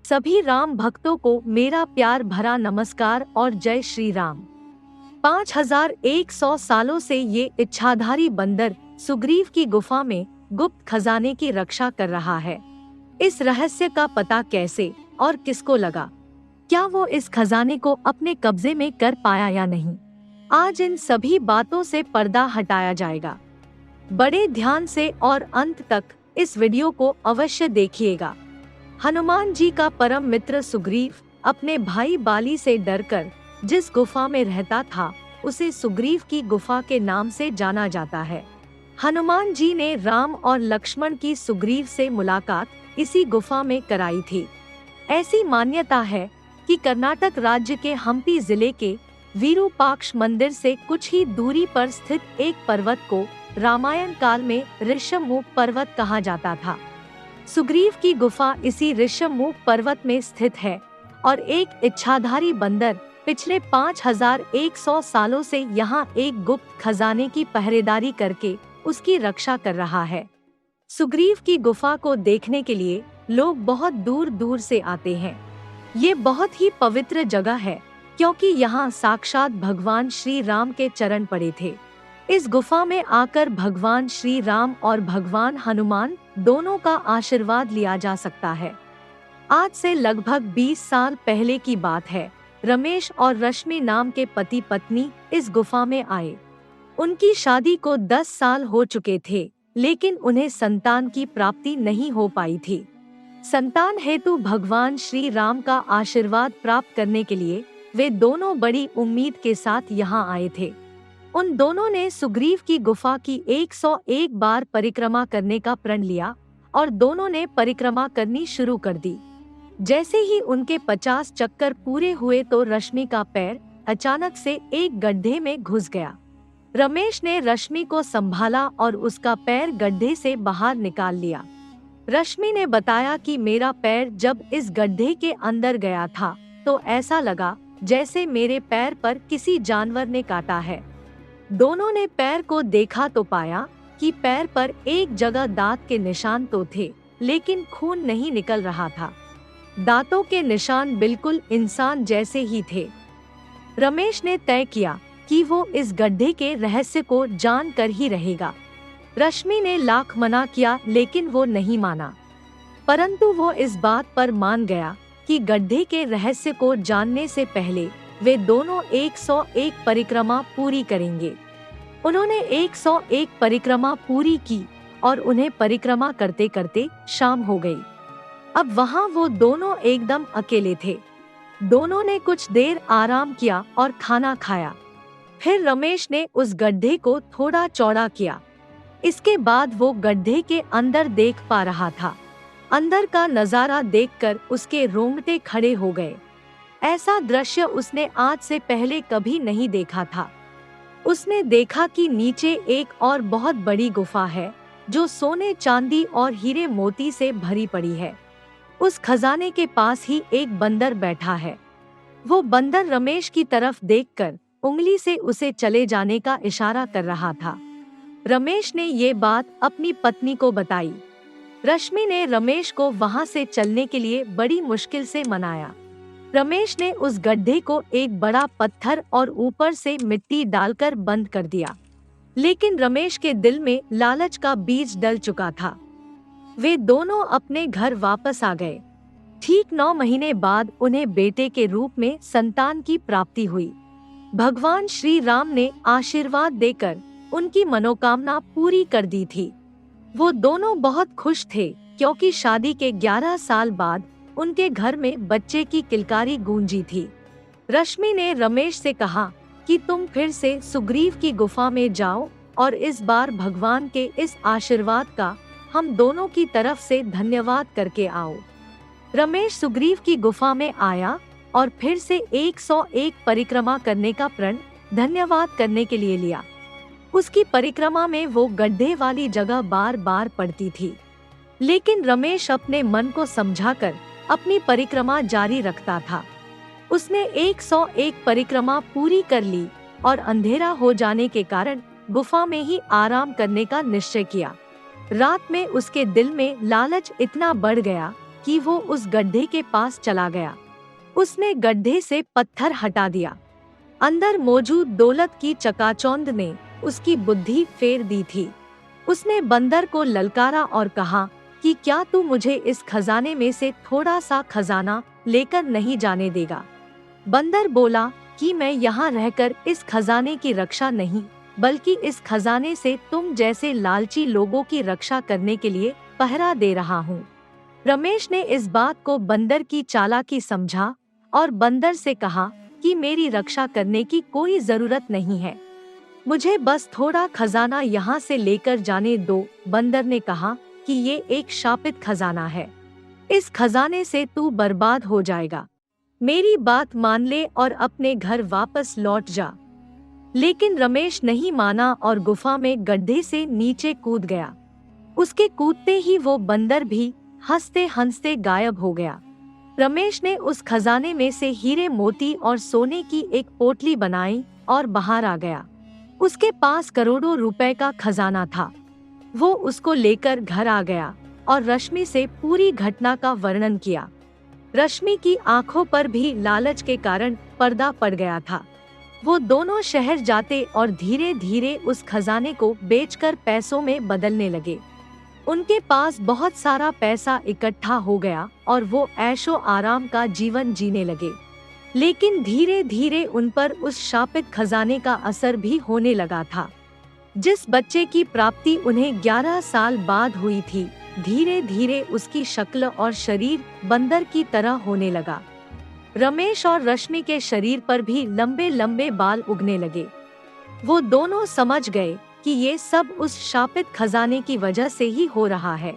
सभी राम भक्तों को मेरा प्यार भरा नमस्कार और जय श्री राम। 5100 सालों से ये इच्छाधारी बंदर सुग्रीव की गुफा में गुप्त खजाने की रक्षा कर रहा है। इस रहस्य का पता कैसे और किसको लगा? क्या वो इस खजाने को अपने कब्जे में कर पाया या नहीं? आज इन सभी बातों से पर्दा हटाया जाएगा। बड़े ध्यान से और अंत तक इस वीडियो को अवश्य देखिएगा। हनुमान जी का परम मित्र सुग्रीव अपने भाई बाली से डरकर जिस गुफा में रहता था उसे सुग्रीव की गुफा के नाम से जाना जाता है। हनुमान जी ने राम और लक्ष्मण की सुग्रीव से मुलाकात इसी गुफा में कराई थी। ऐसी मान्यता है कि कर्नाटक राज्य के हम्पी जिले के विरूपाक्ष मंदिर से कुछ ही दूरी पर स्थित एक पर्वत को रामायण काल में ऋषभमुख पर्वत कहा जाता था। सुग्रीव की गुफा इसी ऋषभमुख पर्वत में स्थित है और एक इच्छाधारी बंदर पिछले 5100 सालों से यहाँ एक गुप्त खजाने की पहरेदारी करके उसकी रक्षा कर रहा है। सुग्रीव की गुफा को देखने के लिए लोग बहुत दूर दूर से आते हैं। ये बहुत ही पवित्र जगह है क्योंकि यहाँ साक्षात भगवान श्री राम के चरण पड़े थे। इस गुफा में आकर भगवान श्री राम और भगवान हनुमान दोनों का आशीर्वाद लिया जा सकता है। आज से लगभग 20 साल पहले की बात है। रमेश और रश्मि नाम के पति पत्नी इस गुफा में आए। उनकी शादी को 10 साल हो चुके थे, लेकिन उन्हें संतान की प्राप्ति नहीं हो पाई थी। संतान हेतु भगवान श्री राम का आशीर्वाद प्राप्त करने के लिए वे दोनों बड़ी उम्मीद के साथ यहाँ आए थे। उन दोनों ने सुग्रीव की गुफा की 101 बार परिक्रमा करने का प्रण लिया और दोनों ने परिक्रमा करनी शुरू कर दी। जैसे ही उनके 50 चक्कर पूरे हुए तो रश्मि का पैर अचानक से एक गड्ढे में घुस गया। रमेश ने रश्मि को संभाला और उसका पैर गड्ढे से बाहर निकाल लिया। रश्मि ने बताया कि मेरा पैर जब इस गड्ढे के अंदर गया था तो ऐसा लगा जैसे मेरे पैर पर किसी जानवर ने काटा है। दोनों ने पैर को देखा तो पाया कि पैर पर एक जगह दांत के निशान तो थे, लेकिन खून नहीं निकल रहा था। दांतों के निशान बिल्कुल इंसान जैसे ही थे। रमेश ने तय किया कि वो इस गड्ढे के रहस्य को जान कर ही रहेगा। रश्मि ने लाख मना किया लेकिन वो नहीं माना, परंतु वो इस बात पर मान गया कि गड्ढे के रहस्य को जानने से पहले वे दोनों 101 परिक्रमा पूरी करेंगे। उन्होंने 101 परिक्रमा पूरी की और उन्हें परिक्रमा करते करते शाम हो गई। अब वहाँ वो दोनों एकदम अकेले थे। दोनों ने कुछ देर आराम किया और खाना खाया। फिर रमेश ने उस गड्ढे को थोड़ा चौड़ा किया। इसके बाद वो गड्ढे के अंदर देख पा रहा था। अंदर का नजारा देखकर उसके रोंगटे खड़े हो गए। ऐसा दृश्य उसने आज से पहले कभी नहीं देखा था। उसने देखा कि नीचे एक और बहुत बड़ी गुफा है जो सोने चांदी और हीरे मोती से भरी पड़ी है। उस खजाने के पास ही एक बंदर बैठा है। वो बंदर रमेश की तरफ देखकर उंगली से उसे चले जाने का इशारा कर रहा था। रमेश ने ये बात अपनी पत्नी को बताई। रश्मि ने रमेश को वहां से चलने के लिए बड़ी मुश्किल से मनाया। रमेश ने उस गड्ढे को एक बड़ा पत्थर और ऊपर से मिट्टी डालकर बंद कर दिया, लेकिन रमेश के दिल में लालच का बीज डल चुका था। वे दोनों अपने घर वापस आ गए। ठीक 9 महीने बाद उन्हें बेटे के रूप में संतान की प्राप्ति हुई। भगवान श्री राम ने आशीर्वाद देकर उनकी मनोकामना पूरी कर दी थी। वो दोनों बहुत खुश थे क्योंकि शादी के 11 साल बाद उनके घर में बच्चे की किलकारी गूंजी थी। रश्मि ने रमेश से कहा कि तुम फिर से सुग्रीव की गुफा में जाओ और इस बार भगवान के इस आशीर्वाद का हम दोनों की तरफ से धन्यवाद करके आओ। रमेश सुग्रीव की गुफा में आया और फिर से 101 परिक्रमा करने का प्रण धन्यवाद करने के लिए लिया। उसकी परिक्रमा में वो गड्ढे वाली जगह बार बार पड़ती थी, लेकिन रमेश अपने मन को समझाकर अपनी परिक्रमा जारी रखता था। उसने 101 परिक्रमा पूरी कर ली और अंधेरा हो जाने के कारण गुफा में ही आराम करने का निश्चय किया। रात में उसके दिल में लालच इतना बढ़ गया कि वो उस गड्ढे के पास चला गया। उसने गड्ढे से पत्थर हटा दिया। अंदर मौजूद दौलत की चकाचौंध ने उसकी बुद्धि फेर दी थी। उसने बंदर को ललकारा और कहा कि क्या तू मुझे इस खजाने में से थोड़ा सा खजाना लेकर नहीं जाने देगा? बंदर बोला कि मैं यहाँ रहकर इस खजाने की रक्षा नहीं, बल्कि इस खजाने से तुम जैसे लालची लोगों की रक्षा करने के लिए पहरा दे रहा हूँ। रमेश ने इस बात को बंदर की चालाकी समझा और बंदर से कहा कि मेरी रक्षा करने की कोई जरूरत नहीं है, मुझे बस थोड़ा खजाना यहाँ से लेकर जाने दो। बंदर ने कहा कि ये एक शापित खजाना है, इस खजाने से तू बर्बाद हो जाएगा। मेरी बात मान ले और अपने घर वापस लौट जा। लेकिन रमेश नहीं माना और गुफा में गड्ढे से नीचे कूद गया। उसके कूदते ही वो बंदर भी हंसते हंसते गायब हो गया। रमेश ने उस खजाने में से हीरे मोती और सोने की एक पोटली बनाई और बाहर आ गया। उसके पास करोड़ों रुपए का खजाना था। वो उसको लेकर घर आ गया और रश्मि से पूरी घटना का वर्णन किया। रश्मि की आंखों पर भी लालच के कारण पर्दा पड़ गया था। वो दोनों शहर जाते और धीरे धीरे उस खजाने को बेचकर पैसों में बदलने लगे। उनके पास बहुत सारा पैसा इकट्ठा हो गया और वो ऐशो आराम का जीवन जीने लगे। लेकिन धीरे धीरे उन पर उस शापित खजाने का असर भी होने लगा था। जिस बच्चे की प्राप्ति उन्हें 11 साल बाद हुई थी, धीरे धीरे उसकी शक्ल और शरीर बंदर की तरह होने लगा। रमेश और रश्मि के शरीर पर भी लंबे लंबे बाल उगने लगे। वो दोनों समझ गए कि ये सब उस शापित खजाने की वजह से ही हो रहा है।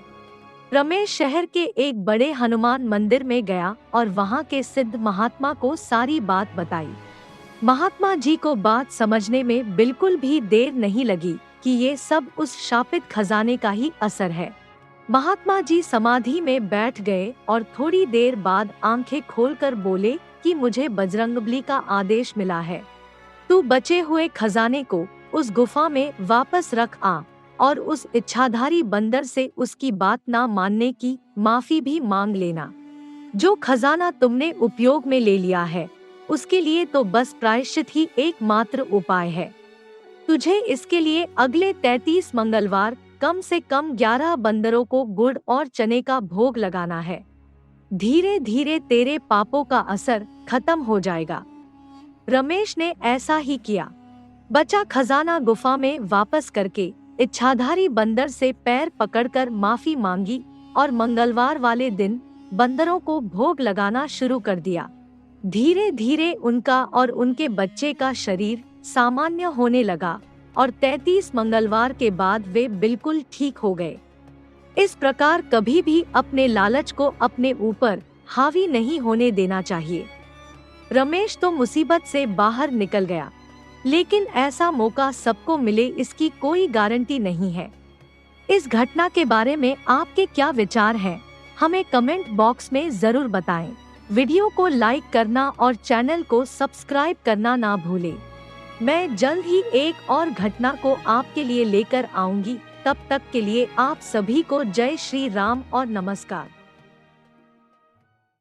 रमेश शहर के एक बड़े हनुमान मंदिर में गया और वहाँ के सिद्ध महात्मा को सारी बात बताई। महात्मा जी को बात समझने में बिल्कुल भी देर नहीं लगी कि ये सब उस शापित खजाने का ही असर है। महात्मा जी समाधि में बैठ गए और थोड़ी देर बाद आंखें खोलकर बोले कि मुझे बजरंगबली का आदेश मिला है, तू बचे हुए खजाने को उस गुफा में वापस रख आ और उस इच्छाधारी बंदर से उसकी बात ना मानने की माफी भी मांग लेना। जो खजाना तुमने उपयोग में ले लिया है, उसके लिए तो बस प्रायश्चित ही एकमात्र उपाय है। तुझे इसके लिए अगले 33 मंगलवार कम से कम 11 बंदरों को गुड़ और चने का भोग लगाना है। धीरे धीरे तेरे पापों का असर खत्म हो जाएगा। रमेश ने ऐसा ही किया। बचा खजाना गुफा में वापस करके इच्छाधारी बंदर से पैर पकड़कर माफी मांगी और मंगलवार वाले दिन बंदरों को भोग लगाना शुरू कर दिया। धीरे धीरे उनका और उनके बच्चे का शरीर सामान्य होने लगा और 33 मंगलवार के बाद वे बिल्कुल ठीक हो गए। इस प्रकार कभी भी अपने लालच को अपने ऊपर हावी नहीं होने देना चाहिए। रमेश तो मुसीबत से बाहर निकल गया, लेकिन ऐसा मौका सबको मिले इसकी कोई गारंटी नहीं है। इस घटना के बारे में आपके क्या विचार हैं? हमें कमेंट बॉक्स में जरूर बताएं। वीडियो को लाइक करना और चैनल को सब्सक्राइब करना ना भूलें। मैं जल्द ही एक और घटना को आपके लिए लेकर आऊंगी। तब तक के लिए आप सभी को जय श्री राम और नमस्कार।